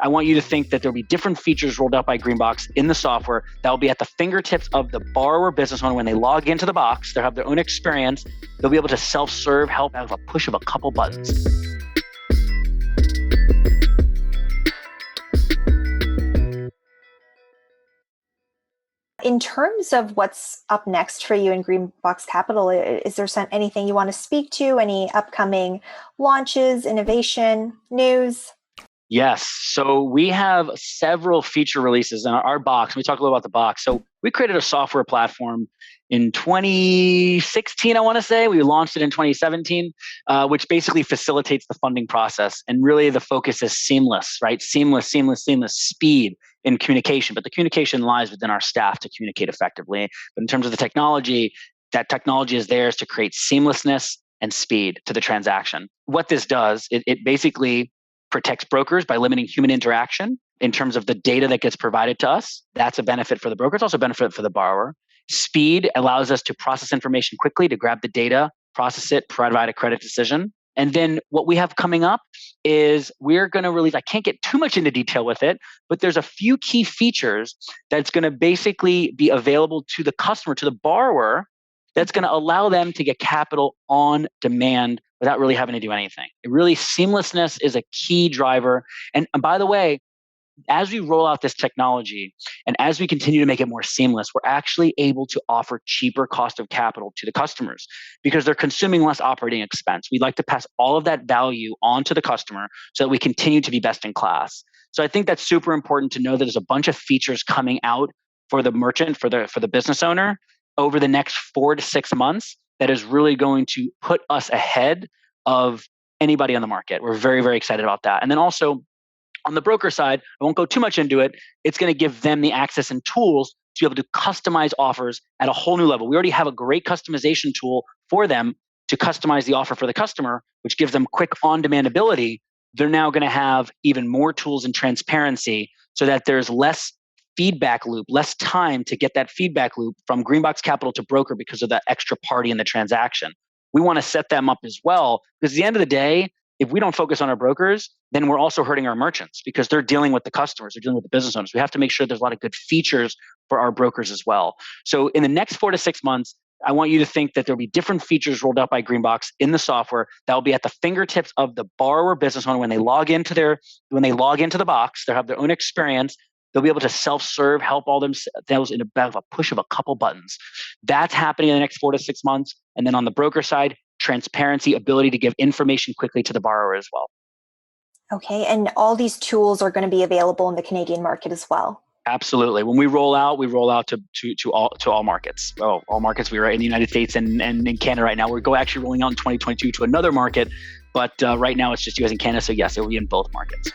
I want you to think that there'll be different features rolled out by Greenbox in the software that will be at the fingertips of the borrower business owner. When they log into the box, they'll have their own experience. They'll be able to self-serve help out of a push of a couple buttons. In terms of what's up next for you in Greenbox Capital, is there anything you want to speak to? Any upcoming launches, innovation, news? Yes. So we have several feature releases in our box. We talk a little about the box. So we created a software platform in 2016, I want to say. We launched it in 2017, which basically facilitates the funding process. And really the focus is seamless, right? Seamless speed in communication. But the communication lies within our staff to communicate effectively. But in terms of the technology, that technology is theirs to create seamlessness and speed to the transaction. What this does, it basically protects brokers by limiting human interaction in terms of the data that gets provided to us. That's a benefit for the broker. It's also a benefit for the borrower. Speed allows us to process information quickly, to grab the data, process it, provide a credit decision. And then what we have coming up is we're going to release, I can't get too much into detail with it, but there's a few key features that's going to basically be available to the customer, to the borrower, that's going to allow them to get capital on demand without really having to do anything. It really, seamlessness is a key driver. And by the way, as we roll out this technology and as we continue to make it more seamless, we're actually able to offer cheaper cost of capital to the customers because they're consuming less operating expense. We'd like to pass all of that value on to the customer so that we continue to be best in class. So I think that's super important to know that there's a bunch of features coming out for the merchant, for the business owner over the next 4 to 6 months that is really going to put us ahead of anybody on the market. We're very, very excited about that. And then also on the broker side, I won't go too much into it. It's going to give them the access and tools to be able to customize offers at a whole new level. We already have a great customization tool for them to customize the offer for the customer, which gives them quick on-demand ability. They're now going to have even more tools and transparency so that there's less feedback loop, less time to get that feedback loop from Greenbox Capital to broker because of that extra party in the transaction. We want to set them up as well because at the end of the day, if we don't focus on our brokers, then we're also hurting our merchants because they're dealing with the customers, they're dealing with the business owners. We have to make sure there's a lot of good features for our brokers as well. So in the next 4 to 6 months, I want you to think that there'll be different features rolled out by Greenbox in the software that will be at the fingertips of the borrower business owner. When they log into the box, they'll have their own experience. They'll be able to self-serve, help all themselves in about a push of a couple buttons. That's happening in the next 4 to 6 months. And then on the broker side, transparency, ability to give information quickly to the borrower as well. Okay, and all these tools are going to be available in the Canadian market as well. Absolutely. When we roll out to all markets. Oh, all markets. We are in the United States and in Canada right now. We're actually rolling out in 2022 to another market, but right now it's just US and Canada. So yes, it will be in both markets.